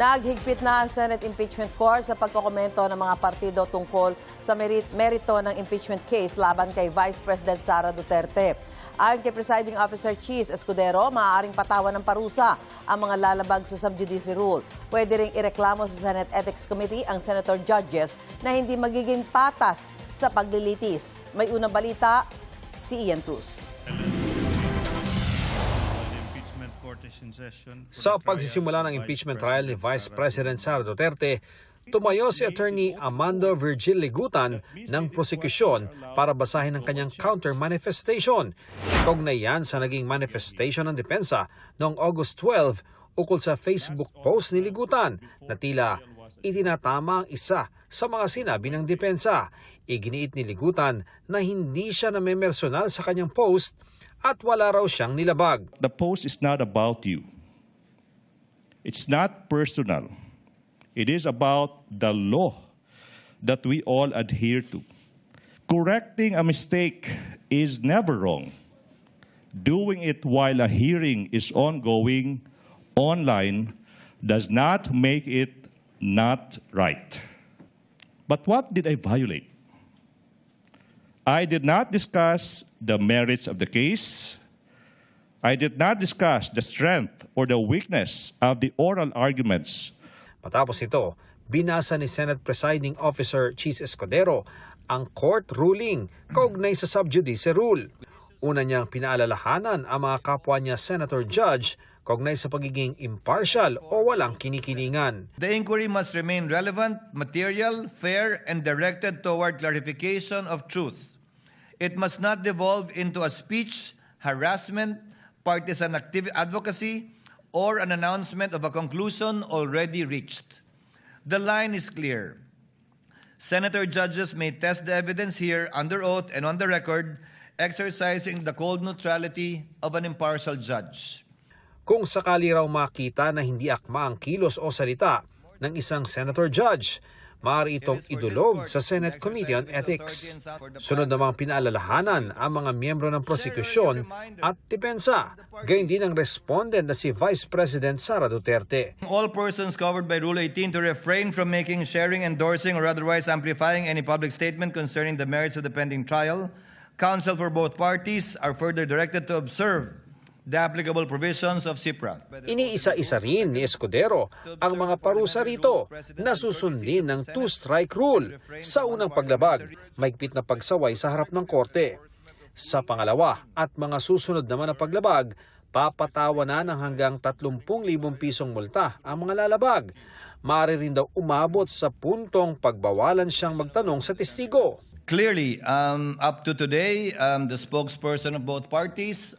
Naghigpit na ang Senate Impeachment Court sa pagkokomento ng mga partido tungkol sa merito ng impeachment case laban kay Vice President Sara Duterte. Ayon kay Presiding Officer Chis Escudero, maaaring patawan ng parusa ang mga lalabag sa sub judice rule. Pwede ring ireklamo sa Senate Ethics Committee ang senator judges na hindi magiging patas sa paglilitis. May unang balita, si Ian Cruz. Sa pagsisimula ng impeachment trial ni Vice President Sara Duterte, tumayo si Attorney Amando Virgil Ligutan ng prosekusyon para basahin ang kanyang counter-manifestation. Kaugnay yan sa naging manifestation ng depensa noong August 12 ukol sa Facebook post ni Ligutan na tila itinatama ang isa sa mga sinabi ng depensa. Iginiit ni Ligutan na hindi siya namemersonal sa kanyang post at wala raw siyang nilabag. The post is not about you. It's not personal. It is about the law that we all adhere to. Correcting a mistake is never wrong. Doing it while a hearing is ongoing online does not make it not right. But what did I violate? I did not discuss the merits of the case. I did not discuss the strength or the weakness of the oral arguments. Matapos ito, binasa ni Senate Presiding Officer Chis Escudero ang court ruling kaugnay sa sub judice rule. Una niyang pinaalalahanan ang mga kapwa niya senator judge kaugnay sa pagiging impartial o walang kinikilingan. The inquiry must remain relevant, material, fair, and directed toward clarification of truth. It must not devolve into a speech, harassment, partisan advocacy, or an announcement of a conclusion already reached. The line is clear. Senator judges may test the evidence here under oath and on the record, exercising the cold neutrality of an impartial judge. Kung sakali raw makita na hindi akma ang kilos o salita ng isang senator judge, maaari itong idulog sa Senate Committee on Ethics. Sunod namang pinaalalahanan ang mga miyembro ng prosekusyon at depensa, gayon din ang respondent na si Vice President Sara Duterte. All persons covered by Rule 18 to refrain from making, sharing, endorsing, or otherwise amplifying any public statement concerning the merits of the pending trial. Counsel for both parties are further directed to observe the applicable provisions of CIPRA. Iniisa-isa rin ni Escudero ang mga parusa rito na susundin ng two-strike rule. Sa unang paglabag, mahigpit na pagsaway sa harap ng korte. Sa pangalawa at mga susunod naman na paglabag, papatawanan ng hanggang 30,000 pisong multa ang mga lalabag. Maaari rin daw umabot sa puntong pagbawalan siyang magtanong sa testigo. Clearly, up to today, the spokesperson of both parties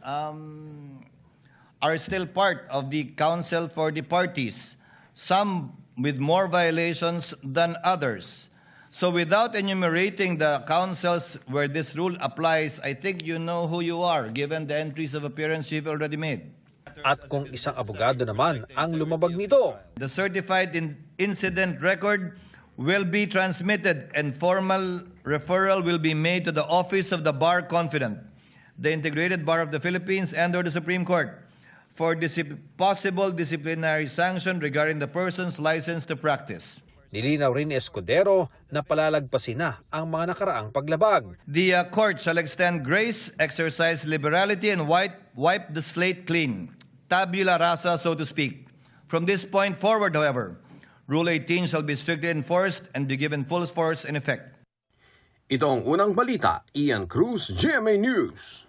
are still part of the counsel for the parties, some with more violations than others. So without enumerating the counsels where this rule applies, I think you know who you are, given the entries of appearance you've already made. At kung isang abogado naman ang lumabag nito, the certified incident record will be transmitted and formal referral will be made to the Office of the Bar Confidant, the Integrated Bar of the Philippines, and or the Supreme Court for possible disciplinary sanction regarding the person's license to practice. nilinaw rin ni Escudero na palalagpasin na ang mga nakaraang paglabag. The court shall extend grace, exercise liberality, and wipe the slate clean, tabula rasa, so to speak. From this point forward, however, Rule 18 shall be strictly enforced and be given full force and effect. Ito ang unang balita, Ian Cruz, GMA News.